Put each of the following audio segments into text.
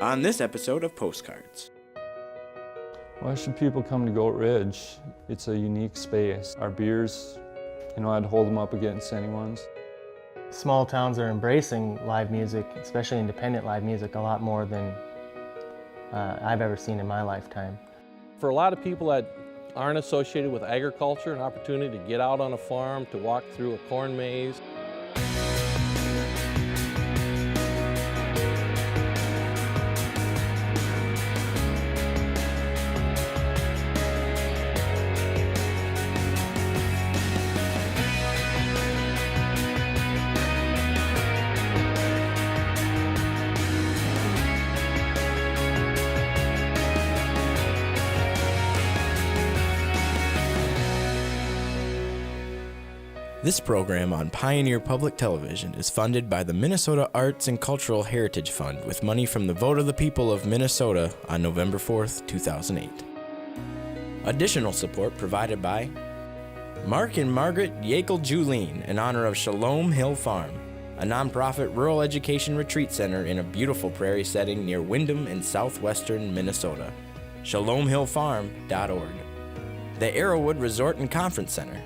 on this episode of Postcards. Why should people come to Goat Ridge? It's a unique space. Our beers, I'd hold them up against anyone's. Small towns are embracing live music, especially independent live music, a lot more than I've ever seen in my lifetime. For a lot of people that aren't associated with agriculture, an opportunity to get out on a farm, to walk through a corn maze. This program on Pioneer Public Television is funded by the Minnesota Arts and Cultural Heritage Fund with money from the vote of the people of Minnesota on November 4th, 2008. Additional support provided by Mark and Margaret Yakel-Julien in honor of Shalom Hill Farm, a nonprofit rural education retreat center in a beautiful prairie setting near Windham in southwestern Minnesota. ShalomHillFarm.org. The Arrowwood Resort and Conference Center,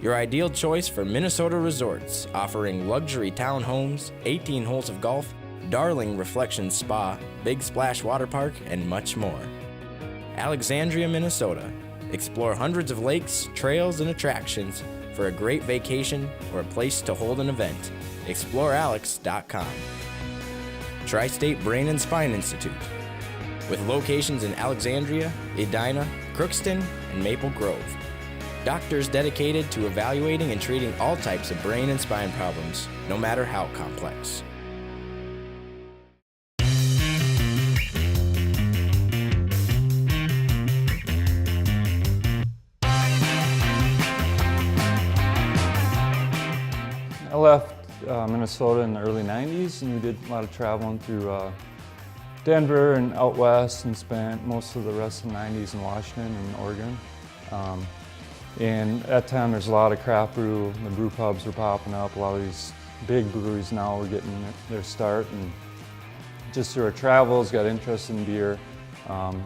your ideal choice for Minnesota resorts, offering luxury townhomes, 18 holes of golf, Darling Reflections Spa, Big Splash Water Park, and much more. Alexandria, Minnesota. Explore hundreds of lakes, trails, and attractions for a great vacation or a place to hold an event. ExploreAlex.com. Tri-State Brain and Spine Institute, with locations in Alexandria, Edina, Crookston, and Maple Grove. Doctors dedicated to evaluating and treating all types of brain and spine problems, no matter how complex. I left Minnesota in the early 90s, and we did a lot of traveling through Denver and out west, and spent most of the rest of the 90s in Washington and Oregon. And at that time, there's a lot of craft brew. The brew pubs were popping up. A lot of these big breweries now were getting their start. And just through our travels, got interested in beer.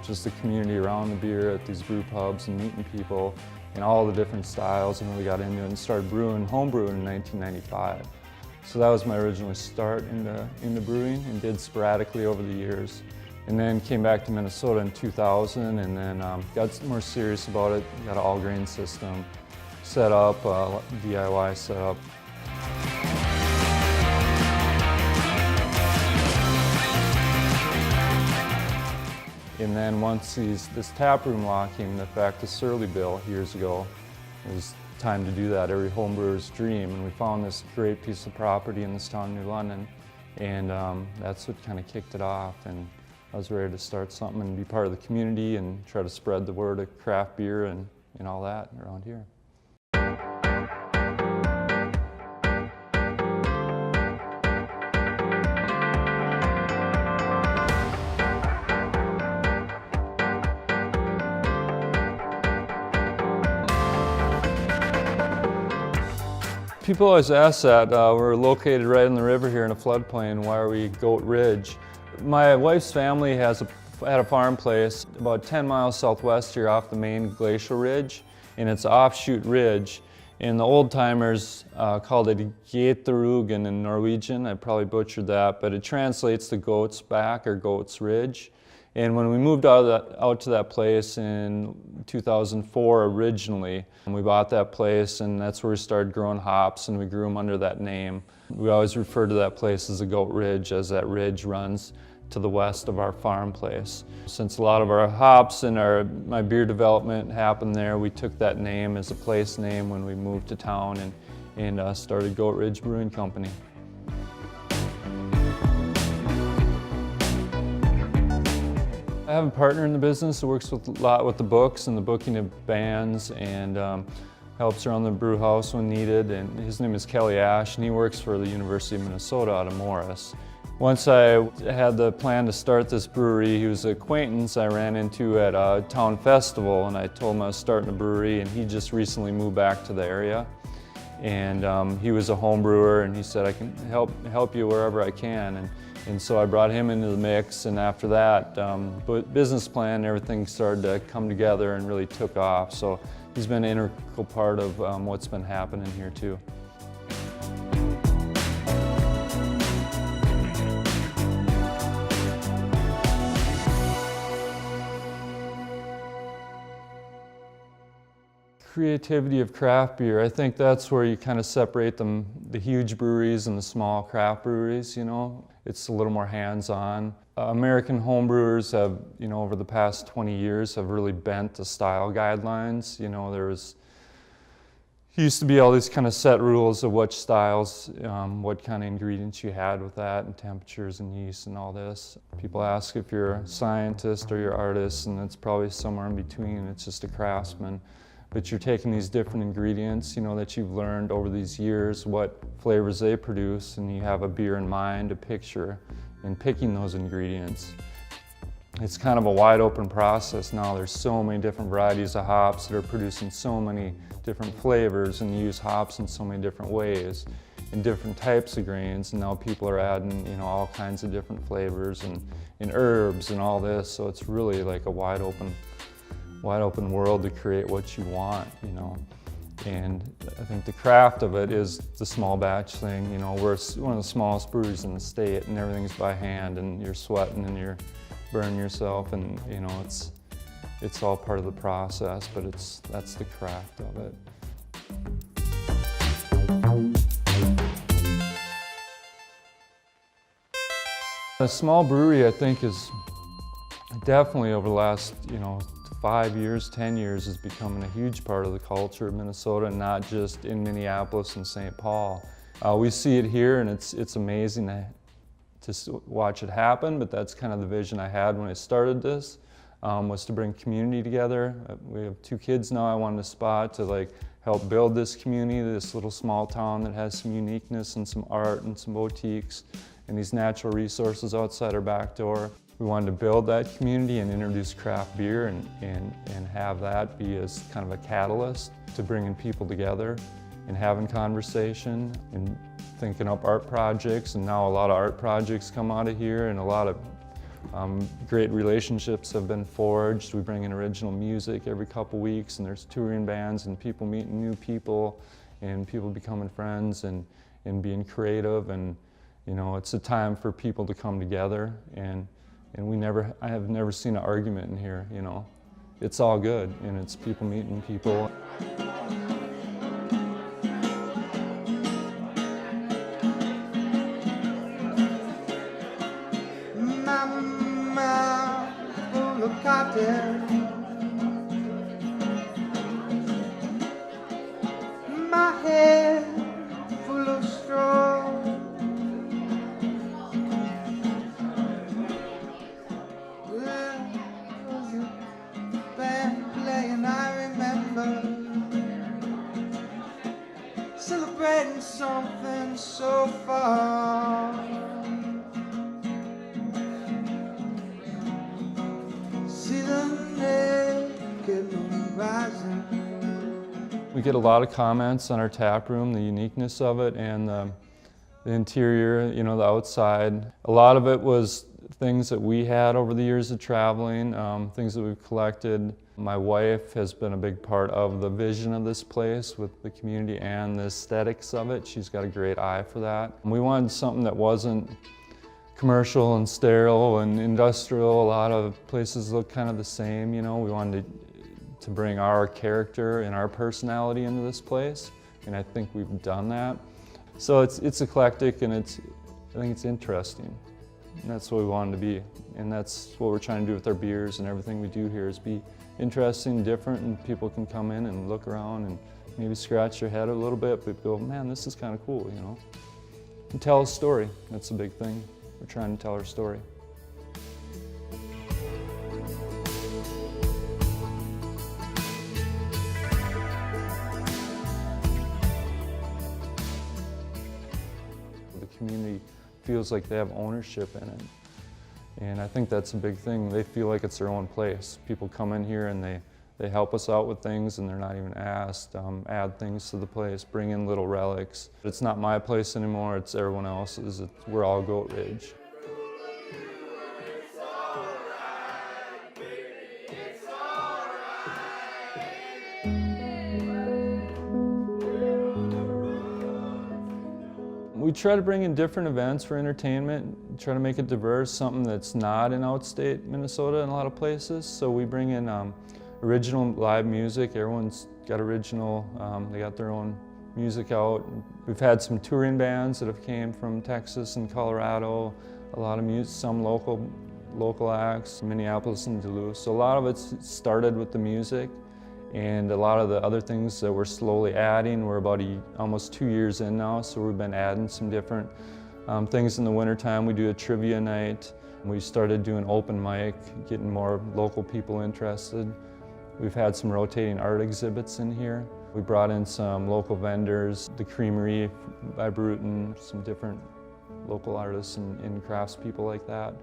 Just the community around the beer at these brew pubs and meeting people and all the different styles. And we got into it and started brewing, home brewing in 1995. So that was my original start into brewing, and did sporadically over the years. And then came back to Minnesota in 2000, and then got more serious about it. Got an all-grain system set up, DIY set up. And then once this taproom law came into effect, the Surly Bill years ago, it was time to do that, every home brewer's dream. And we found this great piece of property in this town, New London, and that's what kind of kicked it off. And I was ready to start something and be part of the community and try to spread the word of craft beer and all that around here. People always ask that. We're located right on the river here in a floodplain. Why are we Goat Ridge? My wife's family had a farm place about 10 miles southwest here off the main glacial ridge, and it's an offshoot ridge. And the old timers called it Geitarugen in Norwegian. I probably butchered that, but it translates to goat's back or goat's ridge. And when we moved out to that place in 2004 originally, we bought that place, and that's where we started growing hops, and we grew them under that name. We always refer to that place as the Goat Ridge, as that ridge runs to the west of our farm place. Since a lot of our hops and my beer development happened there, we took that name as a place name when we moved to town and started Goat Ridge Brewing Company. I have a partner in the business who works a lot with the books and the booking of bands, and helps around the brew house when needed. And his name is Kelly Ash, and he works for the University of Minnesota out of Morris. Once I had the plan to start this brewery, he was an acquaintance I ran into at a town festival, and I told him I was starting a brewery, and he just recently moved back to the area. And he was a home brewer, and he said, I can help you wherever I can. And And so I brought him into the mix, and after that, business plan, everything started to come together and really took off. So he's been an integral part of what's been happening here too. Creativity of craft beer, I think that's where you kind of separate them, the huge breweries and the small craft breweries, you know. It's a little more hands-on. American homebrewers have, you know, over the past 20 years have really bent the style guidelines. You know, used to be all these kind of set rules of what styles, what kind of ingredients you had with that, and temperatures and yeast and all this. People ask if you're a scientist or you're an artist, and it's probably somewhere in between. It's just a craftsman. But you're taking these different ingredients, you know, that you've learned over these years, what flavors they produce, and you have a beer in mind, a picture, and picking those ingredients. It's kind of a wide open process now. There's so many different varieties of hops that are producing so many different flavors, and you use hops in so many different ways, in different types of grains, and now people are adding, you know, all kinds of different flavors and herbs and all this, so it's really like a wide open world to create what you want, you know. And I think the craft of it is the small batch thing, you know. We're one of the smallest breweries in the state, and everything's by hand, and you're sweating and you're burning yourself, and you know, it's all part of the process, but that's the craft of it. A small brewery, I think, is definitely over the last, you know, 5 years, 10 years is becoming a huge part of the culture of Minnesota, and not just in Minneapolis and St. Paul. We see it here, and it's amazing to watch it happen, but that's kind of the vision I had when I started this, was to bring community together. We have 2 kids now. I wanted a spot to like help build this community, this little small town that has some uniqueness and some art and some boutiques and these natural resources outside our back door. We wanted to build that community and introduce craft beer and have that be as kind of a catalyst to bringing people together and having conversation and thinking up art projects. And now a lot of art projects come out of here, and a lot of great relationships have been forged. We bring in original music every couple weeks, and there's touring bands and people meeting new people and people becoming friends and being creative. And you know, it's a time for people to come together, and I have never seen an argument in here, you know. It's all good, and it's people meeting people. Mama, full of cotton. My head full of straw. Celebrating something so far. See the naked moon rising. We get a lot of comments on our tap room, the uniqueness of it, and the interior, you know, the outside. A lot of it was things that we had over the years of traveling, things that we've collected. My wife has been a big part of the vision of this place with the community and the aesthetics of it. She's got a great eye for that. We wanted something that wasn't commercial and sterile and industrial. A lot of places look kind of the same, you know. We wanted to bring our character and our personality into this place, and I think we've done that. So it's eclectic, and I think it's interesting. And that's what we wanted to be, and that's what we're trying to do with our beers, and everything we do here is be interesting, different, and people can come in and look around and maybe scratch their head a little bit, but go, man, this is kind of cool, you know. And tell a story. That's a big thing. We're trying to tell our story. The community feels like they have ownership in it. And I think that's a big thing. They feel like it's their own place. People come in here and they help us out with things, and they're not even asked. Add things to the place, bring in little relics. It's not my place anymore, it's everyone else's. We're all Goat Ridge. We try to bring in different events for entertainment, try to make it diverse, something that's not in outstate Minnesota in a lot of places. So we bring in original live music. Everyone's got original, they got their own music out. We've had some touring bands that have came from Texas and Colorado, a lot of music, some local acts, Minneapolis and Duluth. So a lot of it's started with the music, and a lot of the other things that we're slowly adding. We're about almost 2 years in now, so we've been adding some different things in the wintertime. We do a trivia night. We started doing open mic, getting more local people interested. We've had some rotating art exhibits in here. We brought in some local vendors, the Creamery by Bruton, some different local artists and craftspeople like that.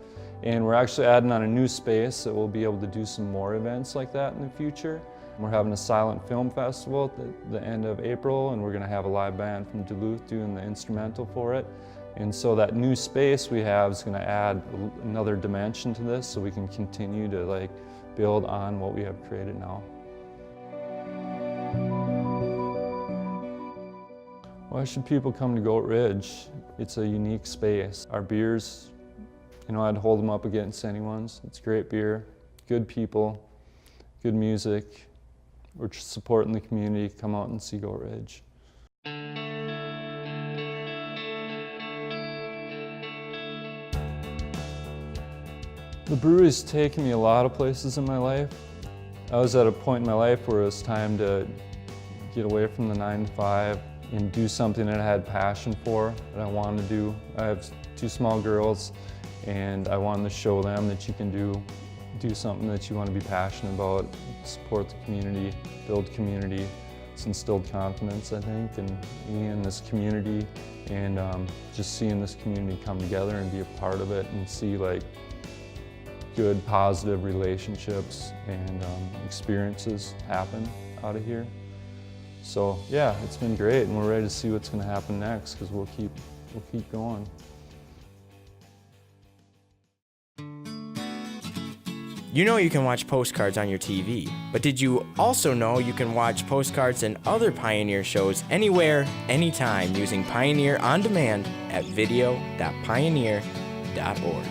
And we're actually adding on a new space that we'll be able to do some more events like that in the future. We're having a silent film festival at the end of April, and we're going to have a live band from Duluth doing the instrumental for it. And so that new space we have is going to add another dimension to this, so we can continue to build on what we have created now. Why should people come to Goat Ridge? It's a unique space. Our beers, I'd hold them up against anyone's. It's great beer, good people, good music. We're supporting the community. Come out and see Goat Ridge. The brewery's taken me a lot of places in my life. I was at a point in my life where it was time to get away from the 9 to 5 and do something that I had passion for, that I wanted to do. I have 2 small girls, and I wanted to show them that you can do something that you want to be passionate about, support the community, build community. It's instilled confidence, I think, in me and this community, and just seeing this community come together and be a part of it and see good, positive relationships and experiences happen out of here. So yeah, it's been great, and we're ready to see what's going to happen next, because we'll keep going. You know you can watch Postcards on your TV, but did you also know you can watch Postcards and other Pioneer shows anywhere, anytime using Pioneer On Demand at video.pioneer.org.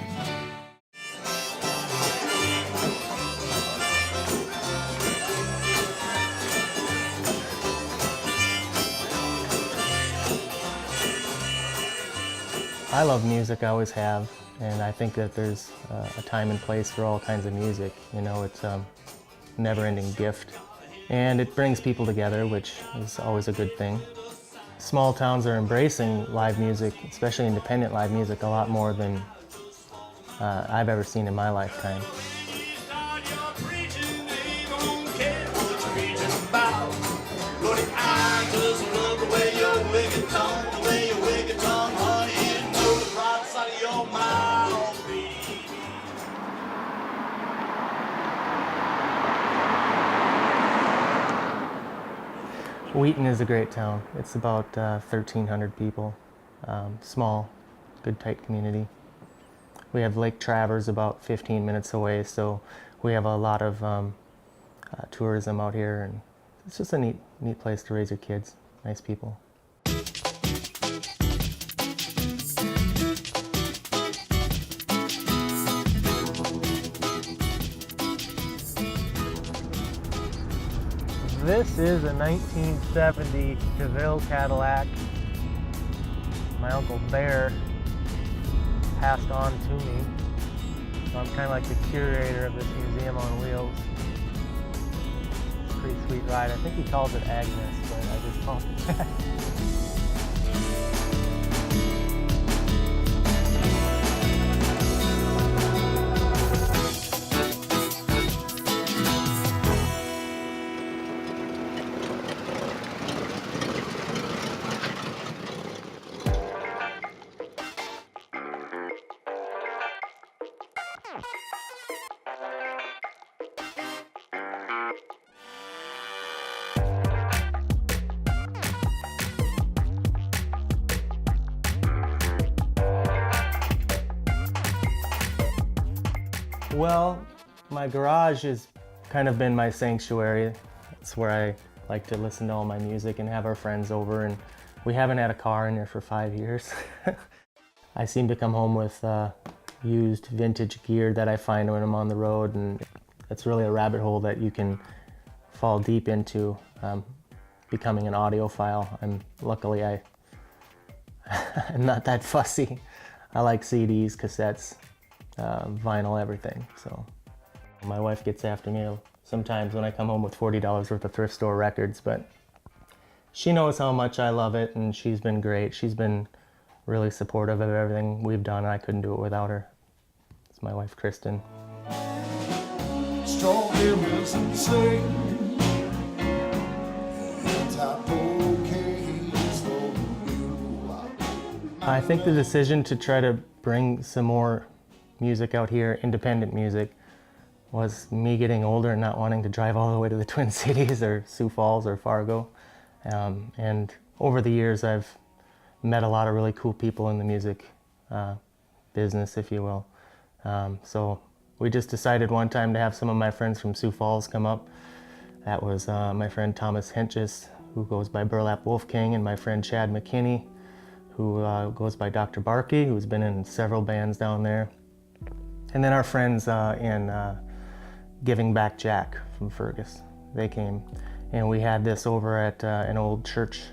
I love music, I always have, and I think that there's a time and place for all kinds of music. It's a never-ending gift, and it brings people together, which is always a good thing. Small towns are embracing live music, especially independent live music, a lot more than I've ever seen in my lifetime. Wheaton is a great town. It's about 1,300 people. Small, good, tight community. We have Lake Travers about 15 minutes away, so we have a lot of tourism out here, and it's just a neat place to raise your kids. Nice people. This is a 1970 DeVille Cadillac. My Uncle Bear passed on to me. So I'm kind of like the curator of this museum on wheels. It's a pretty sweet ride. I think he calls it Agnes, but I just call it Jack. Well, my garage has kind of been my sanctuary. It's where I like to listen to all my music and have our friends over and We haven't had a car in there for 5 years. I seem to come home with used vintage gear that I find when I'm on the road, and it's really a rabbit hole that you can fall deep into, becoming an audiophile. Luckily I'm not that fussy. I like CDs, cassettes, vinyl, everything. So my wife gets after me sometimes when I come home with $40 worth of thrift store records, but she knows how much I love it, and she's been great. She's been really supportive of everything we've done. I couldn't do it without her. It's my wife, Kristen. I think the decision to try to bring some more music out here, independent music, was me getting older and not wanting to drive all the way to the Twin Cities or Sioux Falls or Fargo. And over the years, I've met a lot of really cool people in the music business, if you will. So we just decided one time to have some of my friends from Sioux Falls come up. That was my friend Thomas Hentges, who goes by Burlap Wolf King, and my friend Chad McKinney, who goes by Dr. Barkey, who's been in several bands down there. And then our friends in Giving Back Jack from Fergus. They came, and we had this over at an old church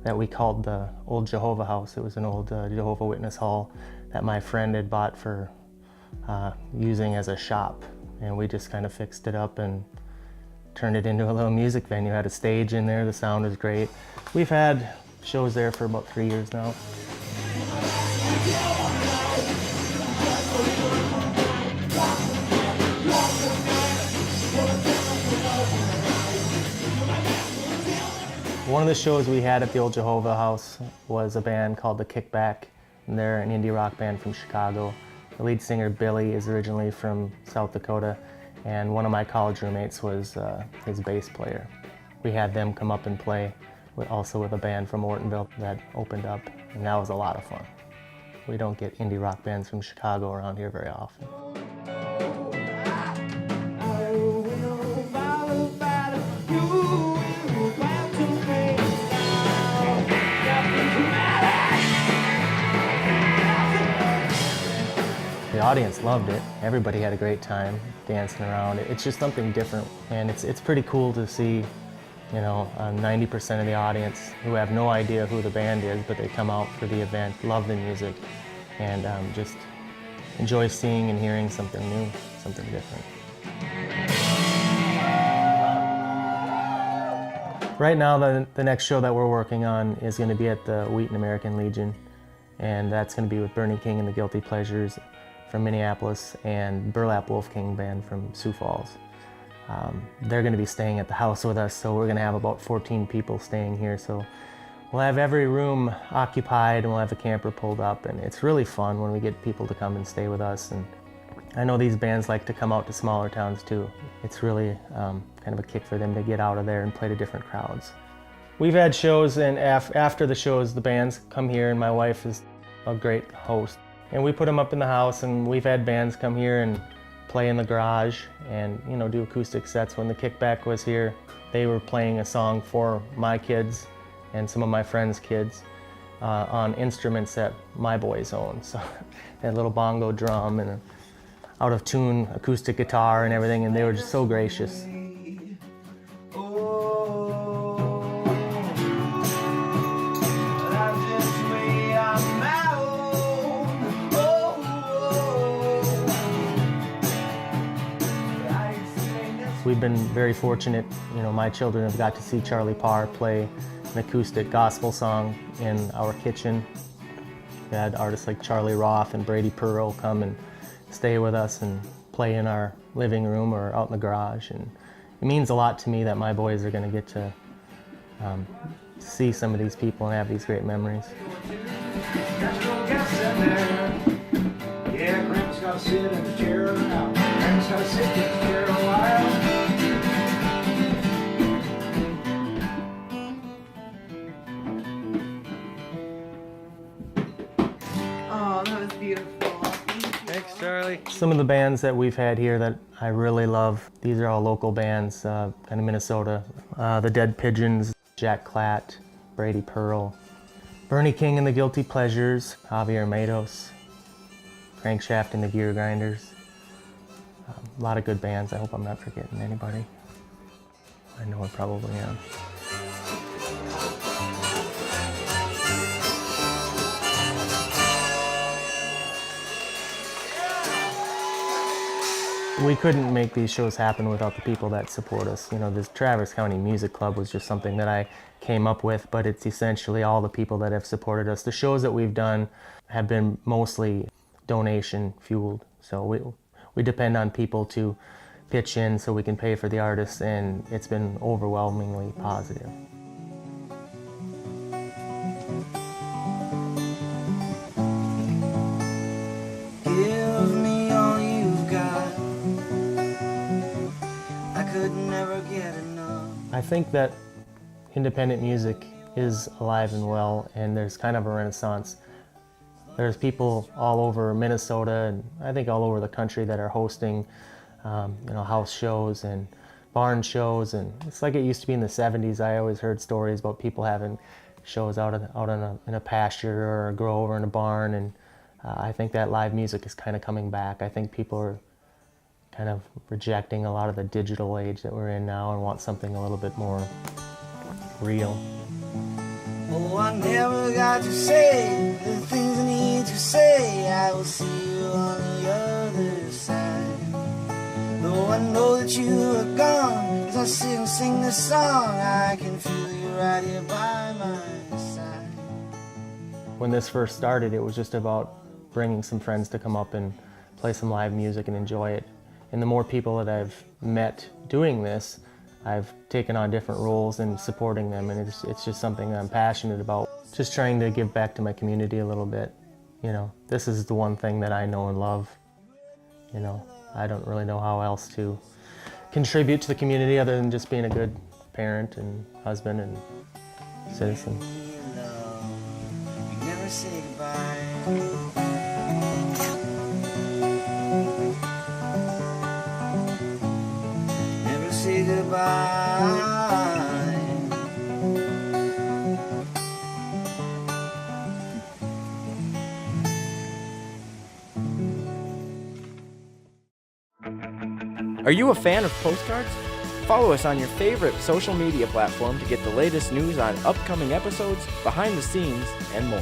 that we called the Old Jehovah House. It was an old Jehovah Witness hall that my friend had bought for using as a shop. And we just kind of fixed it up and turned it into a little music venue. Had a stage in there, the sound was great. We've had shows there for about 3 years now. One of the shows we had at the Old Jehovah House was a band called The Kickback, and they're an indie rock band from Chicago. The lead singer, Billy, is originally from South Dakota, and one of my college roommates was his bass player. We had them come up and play, also with a band from Ortonville that opened up, and that was a lot of fun. We don't get indie rock bands from Chicago around here very often. The audience loved it. Everybody had a great time dancing around. It's just something different, and it's pretty cool to see, 90% of the audience who have no idea who the band is, but they come out for the event, love the music, and just enjoy seeing and hearing something new, something different. Right now, the next show that we're working on is going to be at the Wheaton American Legion, and that's going to be with Bernie King and the Guilty Pleasures from Minneapolis and Burlap Wolf King Band from Sioux Falls. They're going to be staying at the house with us, so we're going to have about 14 people staying here. So we'll have every room occupied, and we'll have a camper pulled up, and it's really fun when we get people to come and stay with us. And I know these bands like to come out to smaller towns too. It's really kind of a kick for them to get out of there and play to different crowds. We've had shows, and after the shows, the bands come here, and my wife is a great host. And we put them up in the house, and we've had bands come here and play in the garage and do acoustic sets. When the Kickback was here, they were playing a song for my kids and some of my friends' kids on instruments that my boys own. So they had a little bongo drum and an out-of-tune acoustic guitar and everything, and they were just so gracious. We've been very fortunate. My children have got to see Charlie Parr play an acoustic gospel song in our kitchen. We had artists like Charlie Roth and Brady Pearl come and stay with us and play in our living room or out in the garage. And it means a lot to me that my boys are going to get to see some of these people and have these great memories. Yeah, Grim's got to sit in the chair now. Grim's got to sit in the chair a while. Oh, that was beautiful. Thanks, Charlie. Some of the bands that we've had here that I really love, these are all local bands, kind of Minnesota. The Dead Pigeons, Jack Klatt, Brady Pearl, Bernie King and the Guilty Pleasures, Javier Matos, Crankshaft and the Gear Grinders. A lot of good bands. I hope I'm not forgetting anybody. I know I probably am. We couldn't make these shows happen without the people that support us. You know, this Traverse County Music Club was just something that I came up with, but it's essentially all the people that have supported us. The shows that we've done have been mostly donation fueled, so we depend on people to pitch in so we can pay for the artists, and it's been overwhelmingly positive. Give me all you've got. I could never get enough. I think that independent music is alive and well, and there's kind of a renaissance. There's people all over Minnesota and I think all over the country that are hosting house shows and barn shows, and it's like it used to be in the 70s. I always heard stories about people having shows out in a pasture or a grove or in a barn, and I think that live music is kind of coming back. I think people are kind of rejecting a lot of the digital age that we're in now and want something a little bit more real. Oh, I never got to say the things I need to say. I will see you on the other side. Though I know that you are gone, as I sit and sing this song, I can feel you right here by my side. When this first started, it was just about bringing some friends to come up and play some live music and enjoy it. And the more people that I've met doing this, I've taken on different roles in supporting them, and it's just something that I'm passionate about. Just trying to give back to my community a little bit. You know, this is the one thing that I know and love. You know, I don't really know how else to contribute to the community other than just being a good parent and husband and citizen. You never say goodbye. Say goodbye. Are you a fan of postcards? Follow us on your favorite social media platform to get the latest news on upcoming episodes, behind the scenes, and more.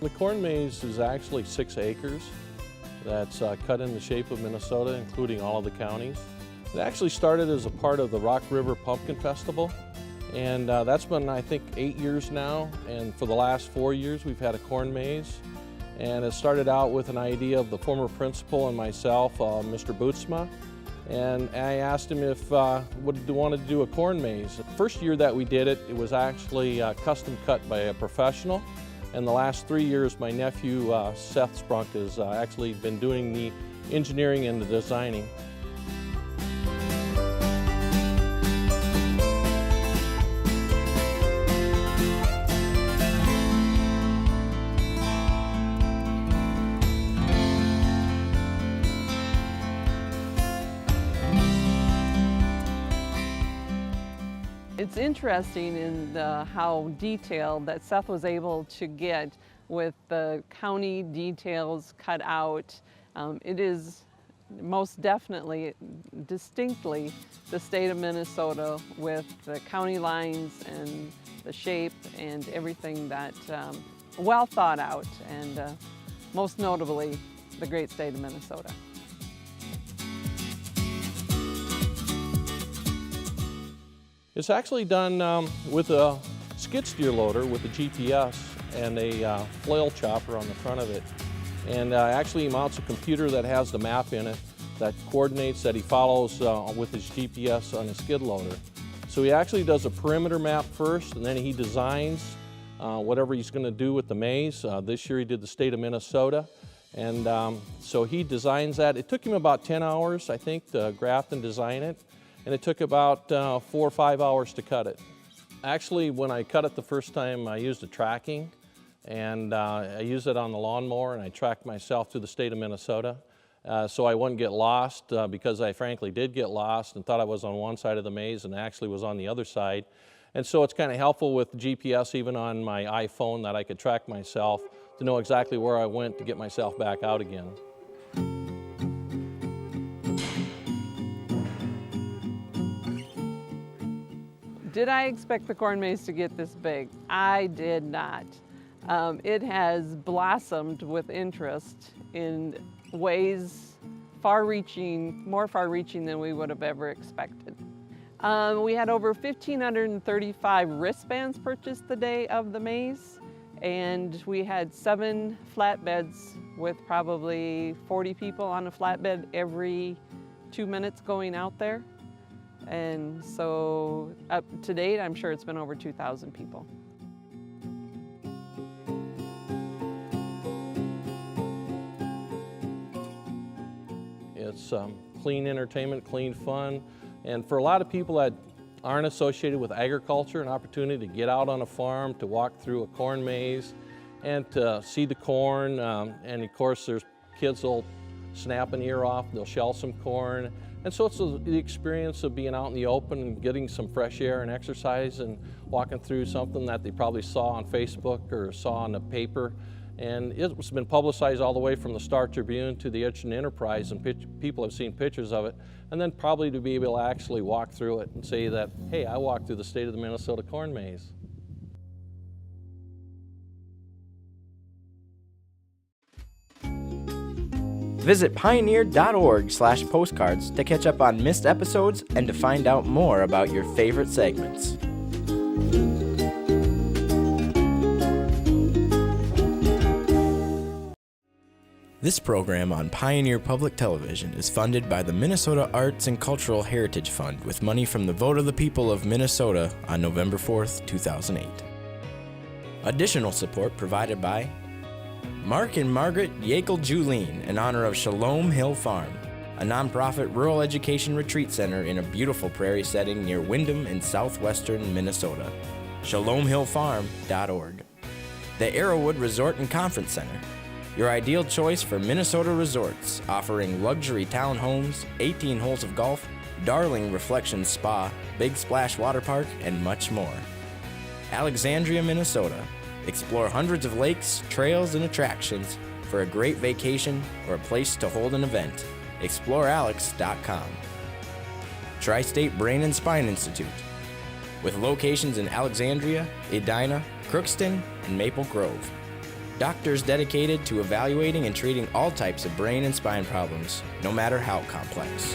The corn maze is actually 6 acres that's cut in the shape of Minnesota, including all of the counties. It actually started as a part of the Rock River Pumpkin Festival, and that's been, I think, 8 years now, and for the last 4 years we've had a corn maze. And it started out with an idea of the former principal and myself, Mr. Bootsma, and I asked him if would wanted to do a corn maze. The first year that we did it, it was actually custom cut by a professional. And the last 3 years, my nephew, Seth Sprunk, has actually been doing the engineering and the designing. It's interesting in how detailed that Seth was able to get with the county details cut out. It is most definitely, distinctly the state of Minnesota with the county lines and the shape and everything that well thought out, and most notably the great state of Minnesota. It's actually done with a skid steer loader with a GPS and a flail chopper on the front of it. And actually mounts a computer that has the map in it that coordinates that he follows with his GPS on his skid loader. So he actually does a perimeter map first, and then he designs whatever he's going to do with the maze. This year he did the state of Minnesota. And so he designs that. It took him about 10 hours, I think, to graft and design it. and it took about 4 or 5 hours to cut it. Actually, when I cut it the first time, I used a tracking, and I used it on the lawnmower, and I tracked myself through the state of Minnesota so I wouldn't get lost, because I frankly did get lost and thought I was on one side of the maze and actually was on the other side. And so it's kind of helpful with GPS, even on my iPhone, that I could track myself to know exactly where I went to get myself back out again. Did I expect the corn maze to get this big? I did not. It has blossomed with interest in ways more far-reaching than we would have ever expected. We had over 1,535 wristbands purchased the day of the maze, and we had 7 flatbeds with probably 40 people on a flatbed every 2 minutes going out there. And so up to date, I'm sure it's been over 2,000 people. It's clean entertainment, clean fun, and for a lot of people that aren't associated with agriculture, an opportunity to get out on a farm, to walk through a corn maze, and to see the corn. And of course, there's kids will snap an ear off, they'll shell some corn. And so it's the experience of being out in the open and getting some fresh air and exercise and walking through something that they probably saw on Facebook or saw on the paper. And it's been publicized all the way from the Star Tribune to the Edgerton Enterprise, and people have seen pictures of it. And then probably to be able to actually walk through it and say that, hey, I walked through the state of the Minnesota corn maze. Visit pioneer.org/postcards to catch up on missed episodes and to find out more about your favorite segments. This program on Pioneer Public Television is funded by the Minnesota Arts and Cultural Heritage Fund with money from the vote of the people of Minnesota on November 4th, 2008. Additional support provided by Mark and Margaret Yakel-Julien in honor of Shalom Hill Farm, a nonprofit rural education retreat center in a beautiful prairie setting near Windham in southwestern Minnesota. ShalomHillFarm.org. The Arrowwood Resort and Conference Center, your ideal choice for Minnesota resorts, offering luxury townhomes, 18 holes of golf, Darling Reflections Spa, Big Splash Water Park, and much more. Alexandria, Minnesota. Explore hundreds of lakes, trails, and attractions for a great vacation or a place to hold an event. ExploreAlex.com. Tri-State Brain and Spine Institute, with locations in Alexandria, Edina, Crookston, and Maple Grove. Doctors dedicated to evaluating and treating all types of brain and spine problems, no matter how complex.